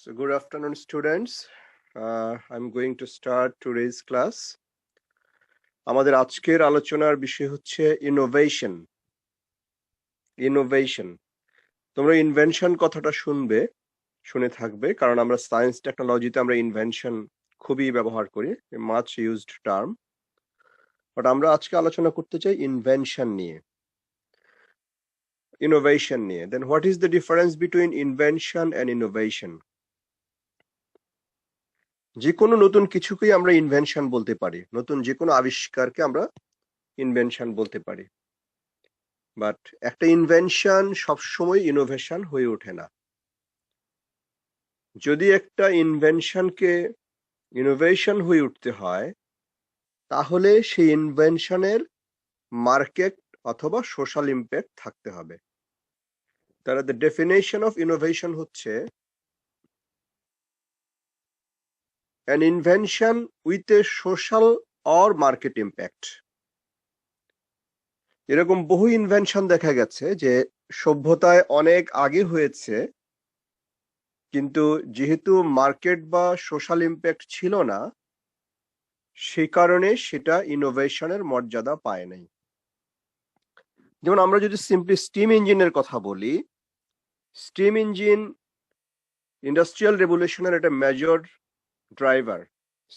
So good afternoon, students. I'm going to start today's class. আমাদের আজকের আলোচনার বিষয় হচ্ছে ইনোভেশন। তোমরা ইনভেনশন কথাটা শুনে থাকবে, কারণ আমরা সায়েন্স টেকনোলজিতে আমরা ইনভেনশন খুবই ব্যবহার করি, মাচ ইউজড টার্ম। বাট আমরা আজকে আলোচনা করতে চাই ইনভেনশন নিয়ে, ইনোভেশন নিয়ে। Then what is the difference between invention and innovation? যে কোনো নতুন কিছুকেই আমরা ইনভেনশন বলতে পারি, নতুন যে কোনো আবিষ্কারকে আমরা ইনভেনশন বলতে পারি। বাট একটা ইনভেনশন সবসময় ইনোভেশন হয়ে ওঠে না। যদি একটা ইনভেনশনকে ইনোভেশন হয়ে উঠতে হয়, তাহলে সেই ইনভেনশনের মার্কেট অথবা সোশ্যাল ইম্প্যাক্ট থাকতে হবে। তাহলে দ্য ডেফিনেশন অফ ইনোভেশন হচ্ছে an invention with a social or market impact. এরকম বহু ইনভেনশন দেখা গেছে যে সভ্যতায় অনেক আগে হয়েছে, কিন্তু যেহেতু মার্কেট বা সোশ্যাল ইম্প্যাক্ট ছিল না, সেই কারণে সেটা ইনোভেশনের মর্যাদা পায় নাই। যেমন আমরা যদি সিম্পলি স্টিম ইঞ্জিনের কথা বলি, স্টিম ইঞ্জিন ইন্ডাস্ট্রিয়াল রেভলিউশনের একটা মেজর ড্রাইভার।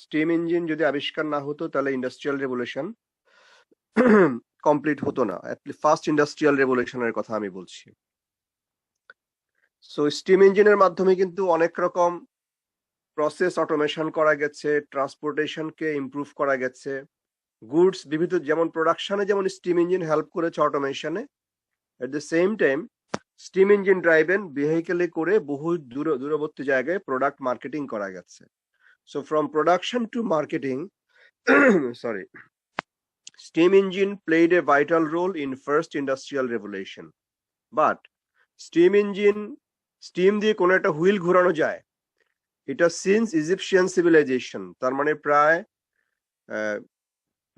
স্টিম ইঞ্জিন যদি আবিষ্কার না হতো, তাহলে ইন্ডাস্ট্রিয়াল রেভলিউশন কমপ্লিট হতো না। ফার্স্ট ইন্ডাস্ট্রিয়াল রেভলিউশনের কথা আমি বলছি। সো স্টিম ইঞ্জিনের মাধ্যমে কিন্তু অনেক রকম প্রসেস অটোমেশন করা গেছে, ট্রান্সপোর্টেশনকে ইমপ্রুভ করা গেছে, গুডস বিভিন্ন যেমন প্রোডাকশনে যেমন স্টিম ইঞ্জিন হেল্প করেছে অটোমেশনে, at the same time steam engine driven ভেহিকেলে করে বহু দূরবর্তী জায়গায় প্রোডাক্ট মার্কেটিং করা গেছে। So from production to marketing, sorry, steam engine played a vital role in first industrial revolution. But steam engine, steam দিয়ে কোনো একটা হুইল ঘোরানো যায়, এটা সিন্স ইজিপশিয়ান সিভিলাইজেশন, তার মানে প্রায়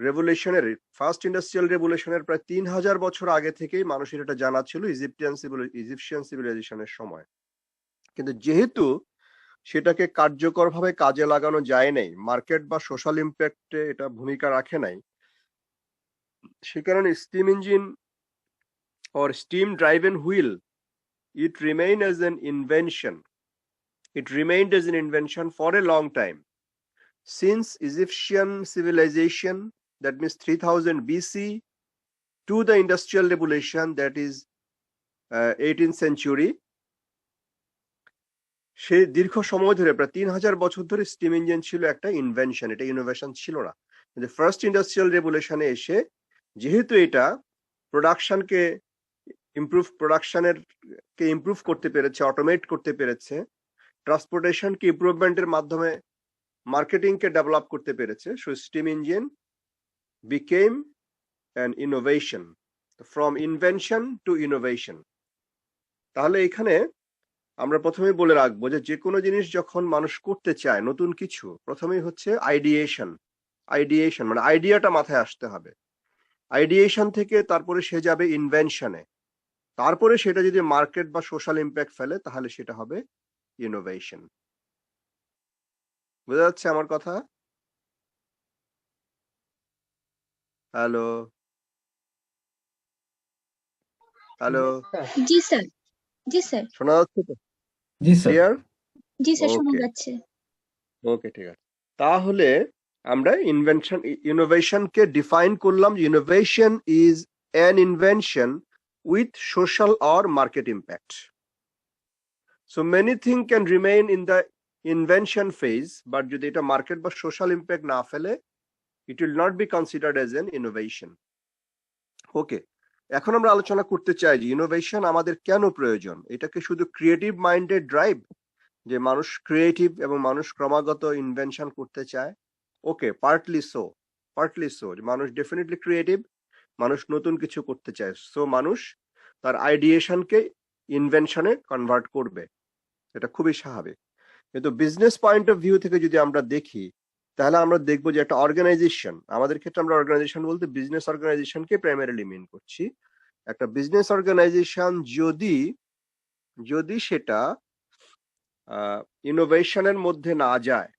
রেভলিউশনের ফার্স্ট ইন্ডাস্ট্রিয়াল রেভলিউশনের প্রায় 3000 বছর আগে থেকেই মানুষের এটা জানা ছিল, ইজিপশিয়ান সিভিলাইজেশনের সময়। কিন্তু যেহেতু সেটাকে কার্যকরভাবে কাজে লাগানো যায় নাই, মার্কেট বা সোশ্যাল ইম্প্যাক্টে এটা ভূমিকা রাখে নাই, সে কারণে steam engine or steam driven wheel, it remained as an invention. It remained as an invention for a long time. Since Egyptian civilization, that means 3000 BC, to the industrial revolution, that is 18th century, সে দীর্ঘ সময় ধরে প্রায় 3000 বছর ধরে steam engine ছিল একটা invention, এটা innovation ছিল না। কিন্তু ফার্স্ট ইন্ডাস্ট্রিয়াল রেভলিউশনে এসে যেহেতু এটা প্রোডাকশনকে ইমপ্রুভ করতে পেরেছে, অটোমেট করতে পেরেছে, ট্রান্সপোর্টেশনকে ইমপ্রুভমেন্টের মাধ্যমে মার্কেটিংকে ডেভেলপ করতে পেরেছে, so steam engine became an innovation, from invention to innovation. তাহলে এখানে আমরা প্রথমেই বলে রাখবো যে কোনো জিনিস যখন মানুষ করতে চায়, নতুন কিছু, প্রথমেই হচ্ছে আইডিয়েশন মানে আইডিয়াটা মাথায় আসতে হবে। আইডিয়েশন থেকে তারপরে সে যাবে ইনভেনশনে। তারপরে সেটা যদি মার্কেট বা সোশ্যাল ইম্প্যাক্ট ফেলে তাহলে সেটা হবে ইনোভেশন। বোঝা যাচ্ছে আমার কথা? হ্যালো হ্যালো, জি স্যার, জি স্যার, শোনা যাচ্ছে তো? জি স্যার। ক্লিয়ার? জি স্যার, শোনা ওকে যাচ্ছে। ওকে, ঠিক আছে। তাহলে আমরা ইনোভেশনকে ডিফাইন করলাম। Innovation is an invention with social or market impact. So many thing can remain in the invention phase, but যদি এটা মার্কেট বা সোশ্যাল ইম্প্যাক্ট না ফেলে, it will not be considered as an innovation. Okay, এখন আমরা আলোচনা করতে চাই যে ইনোভেশন আমাদের কেন প্রয়োজন। এটাকে শুধু ক্রিয়েটিভ মাইন্ডেড ড্রাইভ, যে মানুষ ক্রিয়েটিভ এবং মানুষ ক্রমাগত ইনভেনশন করতে চায়? ওকে, পার্টলি সো মানুষ ডেফিনেটলি ক্রিয়েটিভ, মানুষ নতুন কিছু করতে চায়, সো মানুষ তার আইডিয়েশনকে ইনভেনশনে কনভার্ট করবে, এটা খুবই স্বাভাবিক। কিন্তু বিজনেস পয়েন্ট অফ ভিউ থেকে যদি আমরা দেখি, তাহলে আমরা দেখবো যে একটা অর্গানাইজেশন, আমাদের ক্ষেত্রে আমরা অর্গানাইজেশন বলতে বিজনেস অর্গানাইজেশনকে প্রাইমারিলি মিন করছি। একটা বিজনেস অর্গানাইজেশন যদি সেটা ইনোভেশনের মধ্যে না যায়,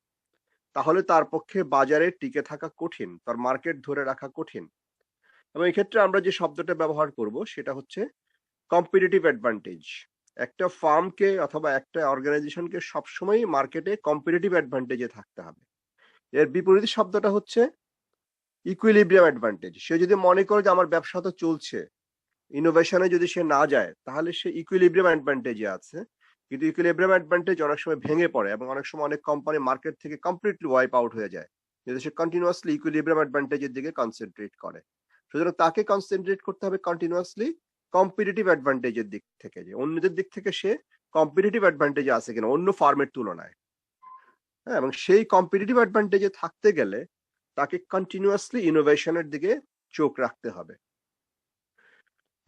তাহলে তার পক্ষে বাজারে টিকে থাকা কঠিন, তার মার্কেট ধরে রাখা কঠিন। এবং এই ক্ষেত্রে আমরা যে শব্দটা ব্যবহার করব সেটা হচ্ছে কম্পিটিটিভ অ্যাডভান্টেজ। একটা ফার্মকে অথবা একটা অর্গানাইজেশনকে সবসময় মার্কেটে কম্পিটিটিভ অ্যাডভান্টেজে থাকতে হবে। এর বিপরীত শব্দটা হচ্ছে ইকুইলিব্রিয়াম অ্যাডভান্টেজ। সে যদি মনে করে যে আমার ব্যবসা তো চলছে, ইনোভেশনে যদি সে না যায়, তাহলে সে ইকুইলিব্রিয়াম অ্যাডভান্টেজে আছে। কিন্তু ইকুইলিব্রিয়াম অ্যাডভান্টেজ অনেক সময় ভেঙে পড়ে এবং অনেক সময় অনেক কোম্পানি মার্কেট থেকে কমপ্লিটলি ওয়াইপ আউট হয়ে যায় যদি সে কন্টিনিউয়াসলি ইকুইলিব্রিয়াম অ্যাডভান্টেজের দিকে কনসেন্ট্রেট করে। সুতরাং তাকে কনসেন্ট্রেট করতে হবে কন্টিনিউয়াসলি কম্পিটিটিভ অ্যাডভান্টেজের দিক থেকে, যে অন্যদের দিক থেকে সে কম্পিটিটিভ অ্যাডভান্টেজে আছে কিনা অন্য ফার্মের তুলনায়। হ্যাঁ, এবং সেই কম্পিটিটিভ অ্যাডভান্টেজে থাকতে গেলে তাকে কন্টিনিউয়াসলি ইনোভেশনের দিকে চোখ রাখতে হবে।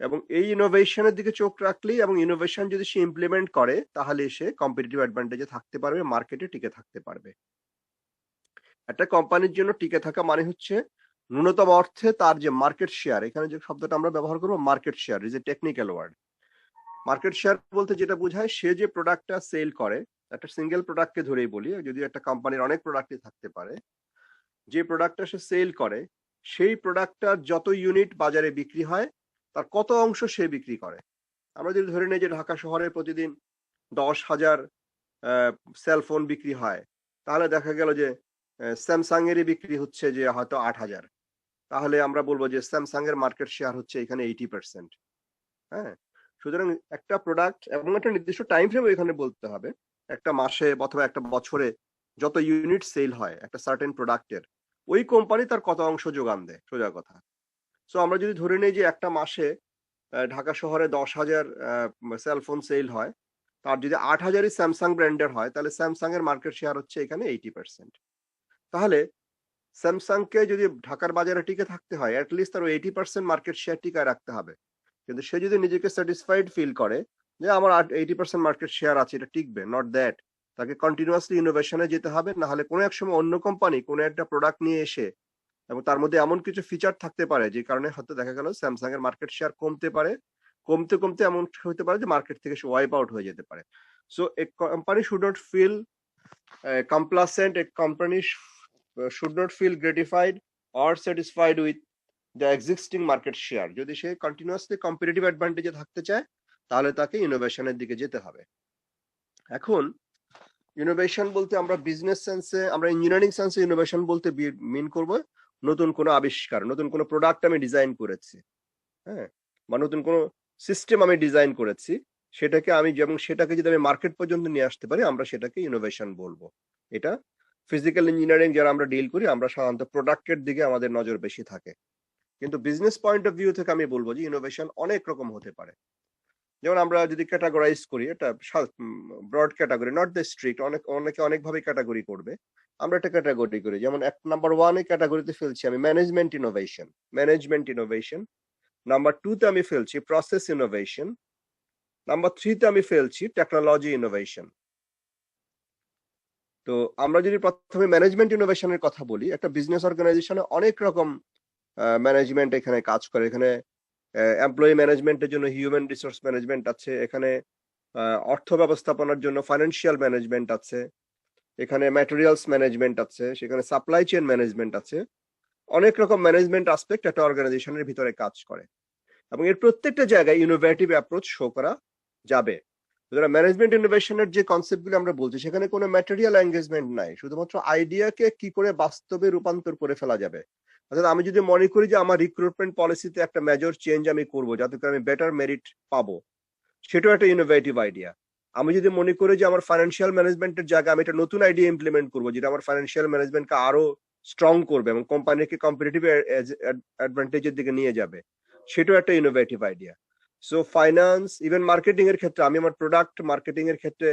এবং এই ইনোভেশনের দিকে চোখ রাখলেই এবং ইনোভেশন যদি সে ইমপ্লিমেন্ট করে, তাহলে সে কম্পিটিটিভ অ্যাডভান্টেজে থাকতে পারবে, মার্কেটে টিকে থাকতে পারবে। একটা কোম্পানির জন্য টিকে থাকা মানে হচ্ছে ন্যূনতম অর্থে তার যে মার্কেট শেয়ার, এখানে যে শব্দটা আমরা ব্যবহার করবো market share is a technical word. Market share বলতে যেটা বোঝায়, সে যে প্রোডাক্টটা সেল করে, একটা সিঙ্গেল প্রোডাক্টকে ধরেই বলি, যদি একটা কোম্পানির অনেক প্রোডাক্টই থাকতে পারে, যে প্রোডাক্টটা সে সেল করে, সেই প্রোডাক্টটার যত ইউনিট বাজারে বিক্রি হয় তার কত অংশ সে বিক্রি করে। আমরা যদি ধরে নিই যে ঢাকা শহরে প্রতিদিন 10,000 সেলফোন বিক্রি হয়, তাহলে দেখা গেল যে স্যামসাং এরই বিক্রি হচ্ছে যে হয়তো 8,000, তাহলে আমরা বলবো যে স্যামসাং এর মার্কেট শেয়ার হচ্ছে এখানে 80%। হ্যাঁ, সুতরাং একটা প্রোডাক্ট এবং একটা নির্দিষ্ট টাইম ফ্রেম এখানে বলতে হবে, একটা মাসে অথবা একটা বছরে যত ইউনিট সেল হয় একটা সার্টেন প্রোডাক্টের, ওই কোম্পানি তার কত অংশ যোগান দেয়, সোজা কথা। সো আমরা যদি ধরে নিই যে একটা মাসে ঢাকা শহরে 10,000 সেলফোন সেল হয়, তার যদি 8,000ই স্যামসাং ব্র্যান্ডের হয়, তাহলে স্যামসাং এর মার্কেট শেয়ার হচ্ছে এখানে 80%। তাহলে স্যামসাংকে যদি ঢাকার বাজারে টিকে থাকতে হয়, অ্যাটলিস্ট তার 80% মার্কেট শেয়ার টিকায় রাখতে হবে। কিন্তু সে যদি নিজেকে স্যাটিসফাইড ফিল করে যে আমার 80% মার্কেট শেয়ার আছে, এটা টিকবে, নট দ্যাট, তাকে কন্টিনিউয়াসলি ইনোভেশনে যেতে হবে। না হলে কোনো এক সময় অন্য কোম্পানি কোনো একটা প্রোডাক্ট নিয়ে এসে, এবং তার মধ্যে এমন কিছু ফিচার থাকতে পারে যে কারণে হয়তো দেখা গেল স্যামসাং এর মার্কেট শেয়ার কমতে পারে, কমতে কমতে এমন হতে পারে যে মার্কেট থেকে সে ওয়াইপ আউট হয়ে যেতে পারে। So a company should not feel complacent, a company should not feel gratified or satisfied with the existing market share. যদি সে কন্টিনিউয়াসলি কম্পিটিটিভ অ্যাডভান্টেজে থাকতে চায়, তাহলে তাকে ইনোভেশনের দিকে যেতে হবে। এখন ইনোভেশন বলতে আমরা বিজনেস সেন্সে, আমরা ইঞ্জিনিয়ারিং সেন্সে ইনোভেশন বলতে মিন করব নতুন কোনো আবিষ্কার, নতুন কোনো প্রোডাক্ট আমি ডিজাইন করেছি, হ্যাঁ, বা নতুন কোনো সিস্টেম আমি ডিজাইন করেছি, সেটাকে যদি আমি মার্কেট পর্যন্ত নিয়ে আসতে পারি, আমরা সেটাকে ইনোভেশন বলবো। এটা ফিজিক্যাল ইঞ্জিনিয়ারিং যারা আমরা ডিল করি, আমরা সাধারণত প্রোডাক্টের দিকে আমাদের নজর বেশি থাকে। কিন্তু বিজনেস পয়েন্ট অফ ভিউ থেকে আমি বলবো যে ইনোভেশন অনেক রকম হতে পারে। যেমন আমরা যদি ক্যাটাগরাইজ করি, এটা broad category, not the strict, অনেকে অনেকভাবে ক্যাটাগরি করবে, আমরা একটা ক্যাটাগরি করি। যেমন নাম্বার 1 ক্যাটাগরিতে ফেলছি আমি ম্যানেজমেন্ট ইনোভেশন। নাম্বার 2 তে আমি ফেলছি প্রসেস ইনোভেশন। নাম্বার 3 তে আমি ফেলছি টেকনোলজি ইনোভেশন। তো আমরা যদি প্রথমে ম্যানেজমেন্ট ইনোভেশনের কথা বলি, একটা বিজনেস অর্গানাইজেশনে অনেক রকম ম্যানেজমেন্ট এখানে কাজ করে। এখানে এমপ্লয়ি ম্যানেজমেন্টের জন্য হিউম্যান রিসোর্স ম্যানেজমেন্ট আছে, এখানে অর্থ ব্যবস্থাপনার জন্য ফাইন্যান্সিয়াল ম্যানেজমেন্ট আছে, এখানে ম্যাটেরিয়ালস ম্যানেজমেন্ট আছে, সেখানে সাপ্লাই চেইন ম্যানেজমেন্ট আছে। অনেক রকম ম্যানেজমেন্ট আসপেক্ট একটা অর্গানাইজেশনের ভিতরে কাজ করে এবং এর প্রত্যেকটা জায়গায় ইনোভেটিভ অ্যাপ্রোচ শো করা যাবে। সুতরাং ম্যানেজমেন্ট ইনোভেশনের যে কনসেপ্টগুলো আমরা বলছি সেখানে কোনো ম্যাটেরিয়াল এঙ্গেজমেন্ট নাই, শুধুমাত্র আইডিয়াকে কি করে বাস্তবে রূপান্তর করে ফেলা যাবে। অর্থাৎ আমি যদি মনে করি যে আমার রিক্রুটমেন্ট পলিসিতে একটা মেজর চেঞ্জ আমি করবো যাতে করে আমি বেটার মেরিট পাবো, সেটাও একটা ইনোভেটিভ আইডিয়া। আমি যদি মনে করি যে আমার ফাইন্যান্সিয়াল ম্যানেজমেন্টের জায়গায় আমি একটা নতুন আইডিয়া ইমপ্লিমেন্ট করবো যেটা আমার ফাইন্যান্সিয়াল ম্যানেজমেন্টকে আরো স্ট্রং করবে এবং কোম্পানিকে কম্পিটিটিভ অ্যাডভান্টেজের দিকে নিয়ে যাবে, সেটাও একটা innovative idea. So finance, even marketing এর ক্ষেত্রে আমি আমার প্রোডাক্ট মার্কেটিং এর ক্ষেত্রে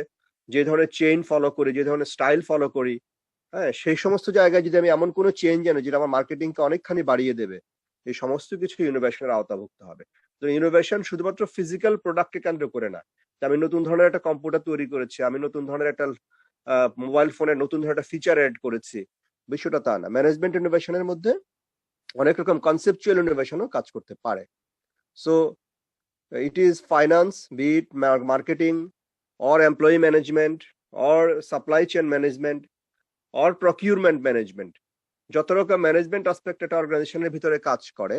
যে ধরনের চেইন ফলো করি, যে ধরনের স্টাইল ফলো করি, হ্যাঁ, সেই সমস্ত জায়গায় যদি আমি এমন কোনো চেঞ্জ আনি যেটা আমার মার্কেটিংকে অনেকখানি বাড়িয়ে দেবে, এই সমস্ত কিছু ইনোভেশনের আওতাভুক্ত হবে। তো ইনোভেশন শুধুমাত্র ফিজিক্যাল প্রোডাক্টকে কেন্দ্র করে না, আমি নতুন ধরনের একটা কম্পিউটার তৈরি করেছি, আমি নতুন ধরনের একটা মোবাইল ফোনের নতুন ধরনের একটা ফিচার অ্যাড করেছি, বিষয়টা তা না। ম্যানেজমেন্ট ইনোভেশনের মধ্যে অনেক রকম কনসেপচুয়াল ইনোভেশনও কাজ করতে পারে। So it is finance, be it marketing or employee management or supply chain management or procurement management, যত রকম ম্যানেজমেন্ট আসপেক্ট একটা অর্গানাইজেশনের ভিতরে কাজ করে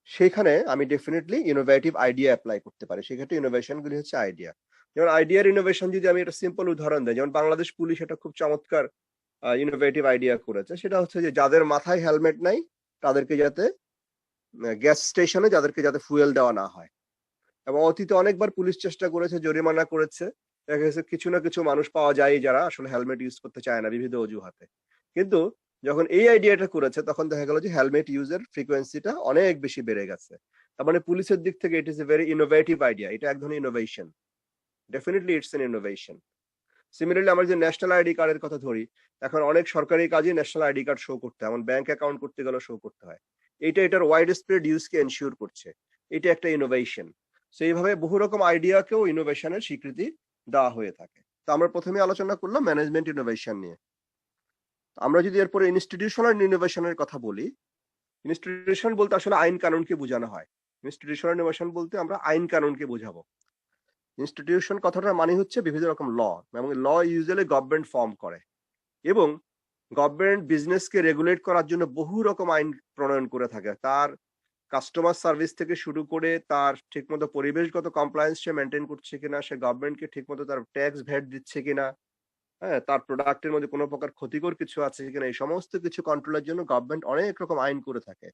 সেখানে আমি ডেফিনেটলি ইনোভেটিভ আইডিয়া অ্যাপ্লাই করতে পারি। সেক্ষেত্রে ইনোভেশন গুলি হচ্ছে আইডিয়া। যেমন আইডিয়ার ইনোভেশন যদি আমি একটা সিম্পল উদাহরণ দেই, যেমন বাংলাদেশ পুলিশ এটা খুব চমৎকার ইনোভেটিভ আইডিয়া করেছে, সেটা হচ্ছে যে যাদের মাথায় হেলমেট নাই তাদেরকে যাতে গ্যাস স্টেশনে যাতে ফুয়েল দেওয়া না হয়। এবং অতীতে অনেকবার পুলিশ চেষ্টা করেছে, জরিমানা করেছে, দেখা গেছে কিছু না কিছু মানুষ পাওয়া যায় যারা আসলে হেলমেট ইউজ করতে চায় না বিবিধ অজুহাতে। কিন্তু যখন এই আইডিয়াটা করেছে তখন দেখা গেল যে হেলমেট ইউজের ফ্রিকোয়েন্সিটা অনেক বেশি বেড়ে গেছে। তার মানে পুলিশের দিক থেকে it is a very innovative idea, এটা এক ধরনের innovation, definitely it's an innovation. Similarly আমরা যে ন্যাশনাল আইডি কার্ডের কথা ধরি, এখন অনেক সরকারি কাজে ন্যাশনাল আইডি কার্ড শো করতে হয়, এমন ব্যাংক অ্যাকাউন্ট করতে গেলে শো করতে হয়। এটার ওয়াইড স্প্রেড ইউজকে এনশিওর করছে, এটা একটা ইনোভেশন। সেইভাবে বহু রকম আইডিয়াকেও ইনোভেশনের স্বীকৃতি দেওয়া হয়ে থাকে। তো আমরা প্রথমে আলোচনা করলাম ম্যানেজমেন্ট ইনোভেশন নিয়ে। আমরা যদি এরপরে ইনস্টিটিউশনাল ইনোভেশনের কথা বলি, ইনস্টিটিউশন বলতে আসলে আইন কানুনকে বোঝানো হয়। ইনস্টিটিউশনাল ইনোভেশন বলতে আমরা আইন কানুনকে বোঝাবো। ইনস্টিটিউশন কথাটার মানে হচ্ছে বিভিন্ন রকম ল, এবং ল ইউজুয়ালি গভর্নমেন্ট ফর্ম করে এবং গভর্নমেন্ট বিজনেসকে রেগুলেট করার জন্য বহু রকম আইন প্রণয়ন করে থাকে। তার কাস্টমার সার্ভিস থেকে শুরু করে তার ঠিকমতো পরিবেশগত কমপ্লায়েন্স সে মেনটেন করছে কিনা, সে গভর্নমেন্টকে ঠিকমতো তার ট্যাক্স ভ্যাট দিচ্ছে কিনা, হ্যাঁ, তার প্রোডাক্টের মধ্যে কোনো প্রকার ক্ষতিকর কিছু আছে কিনা, এই সমস্ত কিছু কন্ট্রোলের জন্য গভর্নমেন্ট অনেক রকম আইন করে থাকে।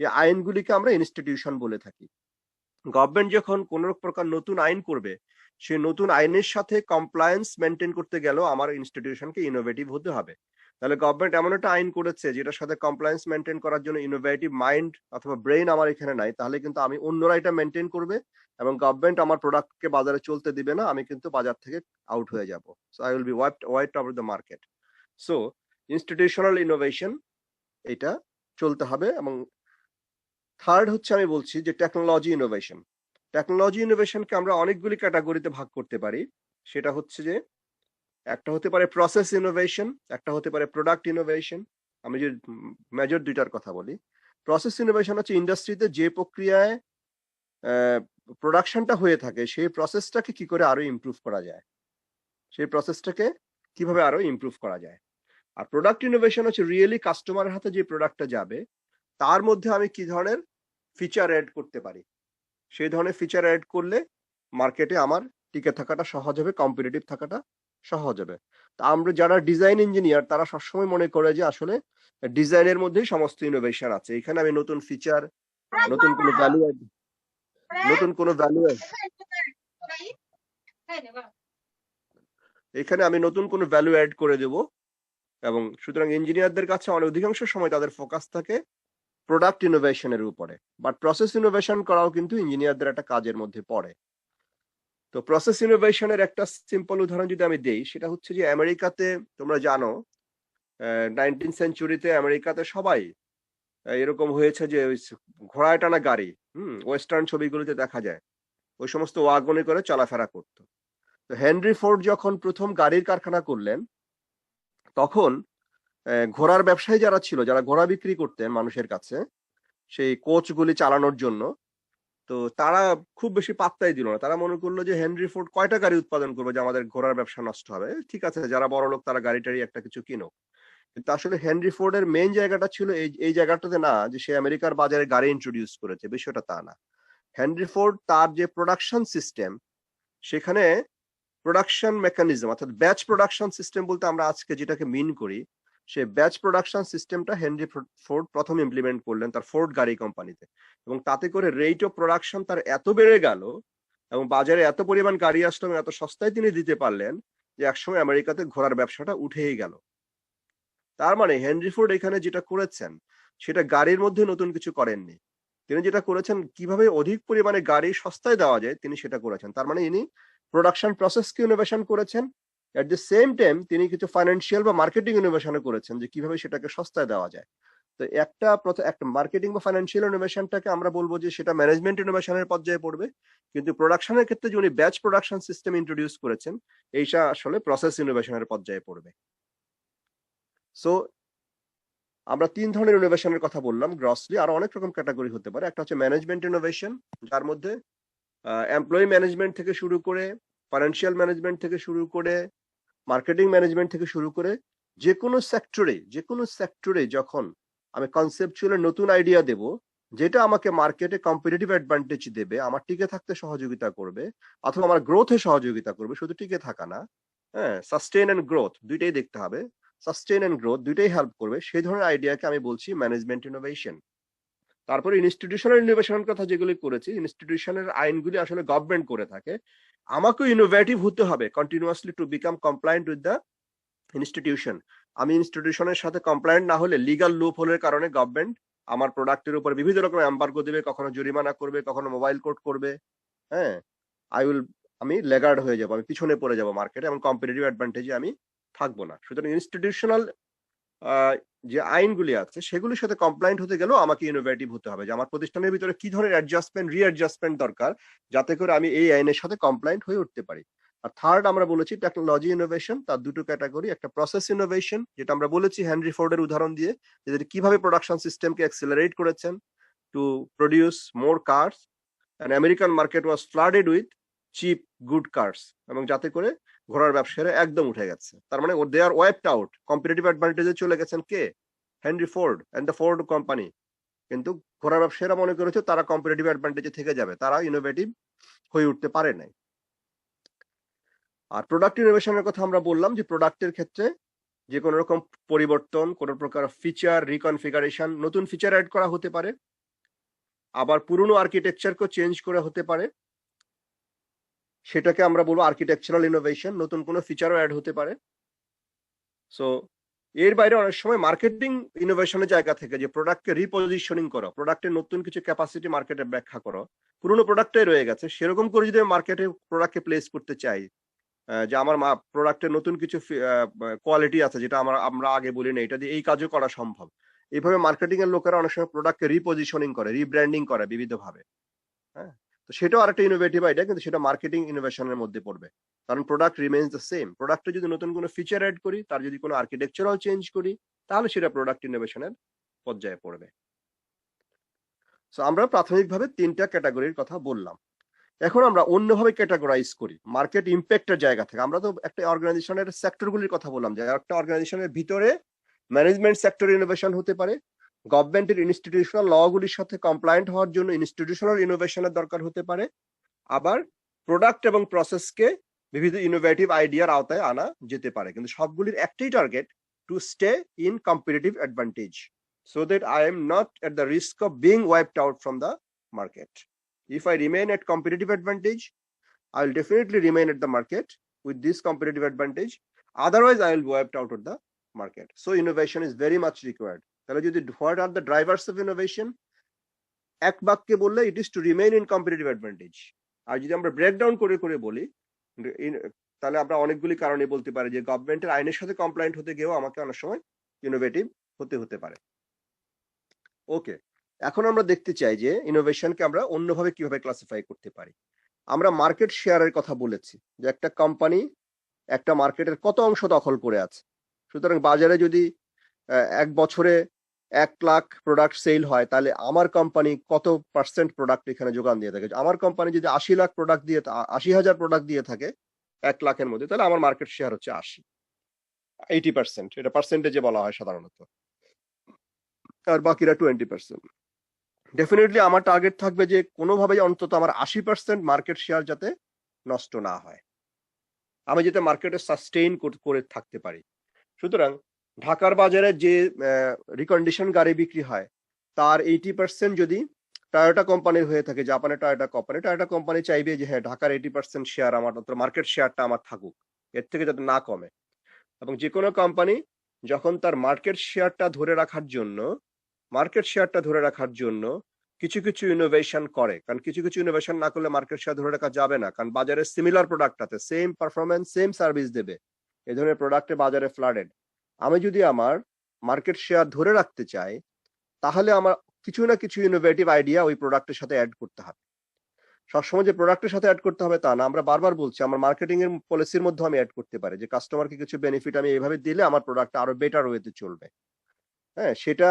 এই আইনগুলিকে আমরা ইনস্টিটিউশন বলে থাকি। গভর্নমেন্ট যখন কোন প্রকার নতুন আইন করবে, সেই নতুন আইনের সাথে কমপ্লায়েন্স মেনটেন করতে গেলেও আমার ইনস্টিটিউশনকে ইনোভেটিভ হতে হবে। তাহলে গভর্নমেন্ট এমন একটা আইন করেছে যেটার সাথে কমপ্লায়েন্স মেনটেন করার জন্য ইনোভেটিভ মাইন্ড অথবা ব্রেইন আমার এখানে নাই, তাহলে কিন্তু আমি অন্যরা এটা মেনটেন করবে এবং গভর্নমেন্ট আমার প্রোডাক্টকে বাজারে চলতে দিবে না, আমি কিন্তু বাজার থেকে আউট হয়ে যাব। So I will be wiped out of the market. So institutional innovation এটা চলতে হবে। এবং থার্ড হচ্ছে আমি বলছি যে টেকনোলজি ইনোভেশন। টেকনোলজি ইনোভেশনকে আমরা অনেকগুলি ক্যাটাগরিতে ভাগ করতে পারি। সেটা হচ্ছে যে একটা হতে পারে প্রসেস ইনোভেশন, একটা হতে পারে প্রোডাক্ট ইনোভেশন। আমি যে মেজর দুইটার কথা বলি, প্রসেস ইনোভেশন হচ্ছে ইন্ডাস্ট্রিতে যে প্রক্রিয়ায় প্রোডাকশনটা হয়ে থাকে সেই প্রসেসটাকে কি করে আরো ইমপ্রুভ করা যায়, সেই প্রসেসটাকে কিভাবে আরো ইমপ্রুভ করা যায়। আর প্রোডাক্ট ইনোভেশন হচ্ছে রিয়েলি কাস্টমারের হাতে যে প্রোডাক্টটা যাবে তার মধ্যে আমি কি ধরনের ফিচার অ্যাড করতে পারি, সেই ধরনের ফিচার অ্যাড করলে মার্কেটে আমার টিকে থাকাটা সহজ হবে, কম্পিটিটিভ থাকাটা সহজ হবে। তা আমরা যারা ডিজাইন ইঞ্জিনিয়ার তারা সবসময় মনে করে যে আসলে ডিজাইনের মধ্যেই সমস্ত ইনোভেশন আছে, এখানে আমি নতুন ফিচার, নতুন কোনো ভ্যালু এখানে আমি নতুন কোনো ভ্যালু অ্যাড করে দেব। এবং সুতরাং ইঞ্জিনিয়ারদের কাছে অধিকাংশ সময় তাদের ফোকাস থাকে প্রোডাক্ট ইনোভেশনের উপরে, বাট প্রসেস ইনোভেশন করাও কিন্তু ইঞ্জিনিয়ারদের একটা কাজের মধ্যে পড়ে। তো প্রসেস ইনোভেশনের একটা সিম্পল উদাহরণ যদি আমি দেই, সেটা হচ্ছে যে আমেরিকাতে তোমরা জানো 19th সেঞ্চুরিতে আমেরিকাতে সবাই এরকম হয়েছে যে ঘোড়ায় টানা গাড়ি, ওয়েস্টার্ন ছবিগুলোতে দেখা যায়, ওই সমস্ত ওয়াগনে করে চলাফেরা করতো। তো হেনরি ফোর্ড যখন প্রথম গাড়ির কারখানা করলেন তখন ঘোড়ার ব্যবসায়ী যারা ছিল, যারা ঘোড়া বিক্রি করতেন মানুষের কাছে সেই কোচগুলি চালানোর জন্য, তো তারা খুব বেশি পাত্তাই দিল না। তারা মনে করলো যে হেনরি ফোর্ড কয়টা গাড়ি উৎপাদন করবে যে আমাদের ঘোড়ার ব্যবসা নষ্ট হবে। ঠিক আছে, যারা বড় লোক তারা গাড়ি টাড়ি একটা কিছু কিনুক। কিন্তু আসলে হেনরি ফোর্ডের মেইন জায়গাটা ছিল এই জায়গাটাতে না যে সে আমেরিকার বাজারে গাড়ি ইন্ট্রোডিউস করেছে, বিষয়টা তা না। হেনরি ফোর্ড তার যে প্রোডাকশন সিস্টেম, সেখানে প্রোডাকশন মেকানিজম অর্থাৎ ব্যাচ প্রোডাকশন সিস্টেম বলতে আমরা আজকে যেটাকে মিন করি, সে ব্যাচ প্রোডাকশন সিস্টেমটা হেনরি ফোর্ড প্রথম ইমপ্লিমেন্ট করলেন তার ফোর্ড গাড়ি কোম্পানিতে। এবং তাতে করে রেট অফ প্রোডাকশন তার এত বেড়ে গেল এবং বাজারে এত পরিমাণ গাড়ি আসলো এবং এত সস্তায় তিনি দিতে পারলেন যে একসময় আমেরিকাতে ঘোড়ার ব্যবসাটা উঠেই গেল। তার মানে হেনরি ফোর্ড এখানে যেটা করেছেন সেটা গাড়ির মধ্যে নতুন কিছু করেননি। তিনি যেটা করেছেন কিভাবে অধিক পরিমাণে গাড়ি সস্তায় দেওয়া যায় তিনি সেটা করেছেন। তার মানে ইনি প্রোডাকশন প্রসেসকে ইনোভেশন করেছেন, এট দ্য সেম টাইম তিনি কিছু ফাইন্যান্সিয়াল বা মার্কেটিং ইনোভেশনও করেছেন যে কিভাবে সেটাকে সস্তায় দেওয়া যায়। তো একটা মার্কেটিং বা ফাইন্যান্সিয়াল ইনোভেশনটাকে আমরা বলবো যে সেটা ম্যানেজমেন্ট ইনোভেশনের পর্যায়ে পড়বে, কিন্তু প্রোডাকশনের ক্ষেত্রে যে উনি ব্যাচ প্রোডাকশন সিস্টেম ইন্ট্রোডিউস করেছেন এইটা আসলে প্রসেস ইনোভেশনের পর্যায়ে পড়বে। সো আমরা 3 ধরনের ইনোভেশনের কথা বললাম গ্রসলি, আরো অনেক রকম ক্যাটাগরি হতে পারে। একটা হচ্ছে ম্যানেজমেন্ট ইনোভেশন, যার মধ্যে এমপ্লয়ি ম্যানেজমেন্ট থেকে শুরু করে ফাইন্যান্সিয়াল ম্যানেজমেন্ট থেকে শুরু করে মার্কেটিং ম্যানেজমেন্ট থেকে শুরু করে যে কোনো সেক্টরে যখন আমি কনসেপচুয়ালি নতুন আইডিয়া দেব যেটা আমাকে মার্কেটে কম্পিটিটিভ অ্যাডভান্টেজ দেবে, আমার টিকে থাকতে সহযোগিতা করবে অথবা আমার গ্রোথে সহযোগিতা করবে, শুধু টিকে থাকা না, হ্যাঁ, সাস্টেইন এন্ড গ্রোথ দুইটাই দেখতে হবে, সাস্টেইন এন্ড গ্রোথ দুইটাই হেল্প করবে, সেই ধরনের আইডিয়াকে আমি বলছি ম্যানেজমেন্ট ইনোভেশন। তারপরে ইনস্টিটিউশনাল ইনোভেশনের কথা যেগুলি করেছি, ইনস্টিটিউশনের আইনগুলি আসলে গভর্নমেন্ট করে থাকে, আমাকেও ইনোভেটিভ হতে হবে continuously to become compliant with the institution. আমি ইনস্টিটিউশনের সাথে কমপ্লায়েন্ট না হলে লিগাল লুপ হোলের কারণে গভর্নমেন্ট আমার প্রোডাক্টের উপর বিভিন্ন রকম এম্বার্গো দেবে, কখনো জরিমানা করবে, কখনো মোবাইল কোড করবে, হ্যাঁ, আমি লেগার্ড হয়ে যাব, আমি পিছনে পড়ে যাব মার্কেটে এবং কম্পিটিটিভ অ্যাডভান্টেজে আমি থাকবো না। সুতরাং ইনস্টিটিউশনাল যে আইনগুলি আছে সেগুলির সাথে কমপ্লায়েন্ট হতে গেলেও আমাকে ইনোভেটিভ হতে হবে, যে আমার প্রতিষ্ঠানের ভিতরে কি ধরনের অ্যাডজাস্টমেন্ট রিঅ্যাডজাস্টমেন্ট দরকার যাতে করে আমি এই আইনের সাথে কমপ্লায়েন্ট হয়ে উঠতে পারি। আর থার্ড আমরা বলেছি টেকনোলজি ইনোভেশন, তার দুটো ক্যাটাগরি, একটা প্রসেস ইনোভেশন যেটা আমরা বলেছি হেনরি ফোর্ডের উদাহরণ দিয়ে যে কিভাবে প্রোডাকশন সিস্টেমকে অ্যাক্সেলারেট করেছেন to produce more cars, and American market was flooded with cheap good cars, এবং যাতে করে ঘোড়ার ব্যবসায়ীরা একদম উঠে গেছে। তার মানে they are wiped out, competitive অ্যাডভান্টেজে চলে গেছেন কে? Henry Ford and the Ford company. কিন্তু ঘোড়ার ব্যবসায়ীরা মনে করেছে তারা কম্পিটিটিভ অ্যাডভান্টেজে থেকে যাবে, তারা ইনোভেটিভ হয়ে উঠতে পারে নাই। আর প্রোডাক্ট ইনোভেশনের কথা আমরা বললাম যে প্রোডাক্টের ক্ষেত্রে যে কোনো রকম পরিবর্তন, কোনো প্রকার ফিচার রিকনফিগারেশন, নতুন ফিচার অ্যাড করা হতে পারে, আবার পুরনো আর্কিটেকচারকেও চেঞ্জ করা হতে পারে, সেটাকে আমরা বলবো আর্কিটেকচারাল ইনোভেশন, নতুন কোনো ফিচারও অ্যাড হতে পারে। সো এর বাইরে অনেক সময় মার্কেটিং ইনোভেশনের জায়গা থেকে যে প্রোডাক্টকে রিপজিশনিং করো, প্রোডাক্টের নতুন কিছু ক্যাপাসিটি মার্কেটে ব্যাখ্যা করো, পুরনো প্রোডাক্টটাই রয়ে গেছে সেরকম করে যদি মার্কেটে প্রোডাক্টকে প্লেস করতে চাই, যে আমার প্রোডাক্টের নতুন কিছু কোয়ালিটি আছে যেটা আমরা আগে বলি না, এটা দিয়ে এই কাজও করা সম্ভব, এইভাবে মার্কেটিং এর লোকেরা অনেক সময় প্রোডাক্টকে রিপজিশনিং করে, রিব্র্যান্ডিং করে বিবিধভাবে, হ্যাঁ। তো সেটাও আরেকটা ইনোভেটিভ আইডিয়া, কিন্তু সেটা মার্কেটিং ইনোভেশনের মধ্যে পড়বে, কারণ প্রোডাক্ট রিমেইনস দ্য সেম। প্রোডাক্টে যদি নতুন কোনো ফিচার অ্যাড করি, তার যদি কোনো আর্কিটেকচারাল চেঞ্জ করি, তাহলে সেটা প্রোডাক্ট ইনোভেশনের পর্যায়ে পড়বে। সো আমরা প্রাথমিকভাবে 3টা ক্যাটাগরির কথা বললাম। এখন আমরা অন্যভাবে ক্যাটাগরাইজ করি মার্কেট ইম্প্যাক্টের জায়গা থেকে। আমরা তো একটা অর্গানাইজেশনের সেক্টরগুলির কথা বললাম, যে একটা অর্গানাইজেশনের ভিতরে ম্যানেজমেন্ট সেক্টর ইনোভেশন হতে পারে, গভর্নমেন্টের ইনস্টিটিউশনাল লগুলির সাথে কমপ্লায়েন্ট হওয়ার জন্য ইনস্টিটিউশনাল ইনোভেশনের দরকার হতে পারে, আবার প্রোডাক্ট এবং প্রসেসকে বিবিধ ইনোভেটিভ আইডিয়ার আওতায় আনা যেতে পারে, কিন্তু সবগুলির একটাই target, to stay in competitive advantage so that I am not at the risk of being wiped out from the market. If I remain at competitive advantage, I will definitely remain at the market with this competitive advantage. Otherwise, I will be wiped out of the market. So innovation is very much required. What are the drivers of innovation? এক বাক্যে বললে it is to remain in competitive advantage. আর যদি আমরা breakdown করে করে বলি তাহলে আমরা অনেকগুলি কারণে বলতে পারি যে গভর্নমেন্টের আইনের সাথে কমপ্লায়েন্ট হতে গিয়েও আমাকে অনেক সময় ইনোভেটিভ হতে পারে। ওকে, এখন আমরা দেখতে চাই যে ইনোভেশনকে আমরা অন্যভাবে কিভাবে ক্লাসিফাই করতে পারি। আমরা মার্কেট শেয়ারের কথা বলেছি, যে একটা কোম্পানি একটা মার্কেটের কত অংশ দখল করে আছে। সুতরাং বাজারে যদি 1 বছরে 1 লাখ প্রোডাক্ট সেল হয়, তাহলে আমার কোম্পানি কত পার্সেন্ট প্রোডাক্ট এখানে যোগান দিয়ে থাকে? আমার কোম্পানি যদি 80 লাখ প্রোডাক্ট দিয়ে 80,000 প্রোডাক্ট দিয়ে থাকে 1 লাখের মধ্যে, তাহলে আমার মার্কেট শেয়ার হচ্ছে 80%। এটা পার্সেন্টেজে বলা হয় সাধারণত, আর বাকিরা 20%। ডেফিনেটলি আমার টার্গেট থাকবে যে কোনোভাবেই অন্তত আমার 80% মার্কেট শেয়ার যাতে নষ্ট না হয়, আমি যাতে মার্কেটে সাস্টেইন করে থাকতে পারি। সুতরাং ঢাকার বাজারে যে রিকন্ডিশন গাড়ি বিক্রি হয় তার 80% যদি টয়োটা কোম্পানির হয়ে থাকে, জাপানের টয়োটা কোম্পানি চাইবে যে হ্যাঁ ঢাকার 80% শেয়ার আমার, মার্কেট শেয়ারটা আমার থাকুক, এর থেকে যাতে না কমে। এবং যে কোনো কোম্পানি যখন তার মার্কেট শেয়ারটা ধরে রাখার জন্য কিছু কিছু ইনোভেশন করে, কারণ কিছু কিছু ইনোভেশন না করলে মার্কেট শেয়ার ধরে রাখা যাবে না, কারণ বাজারে সিমিলার প্রোডাক্টটাতে সেম পারফরমেন্স সেম সার্ভিস দেবে, এই ধরনের প্রোডাক্টে বাজারে ফ্লাডেড। আমি যদি আমার মার্কেট শেয়ার ধরে রাখতে চাই তাহলে আমার কিছু না কিছু ইনোভেটিভ আইডিয়া ওই প্রোডাক্টের সাথে অ্যাড করতে হবে। সবসময় যে প্রোডাক্টের সাথে অ্যাড করতে হবে তা না, আমরা বারবার বলছি আমার মার্কেটিং এর পলিসির মধ্যে আমি অ্যাড করতে পারি যে কাস্টমারকে কিছু বেনিফিট আমি এইভাবে দিলে আমার প্রোডাক্টটা আরো বেটার ওয়েতে চলবে। হ্যাঁ, সেটা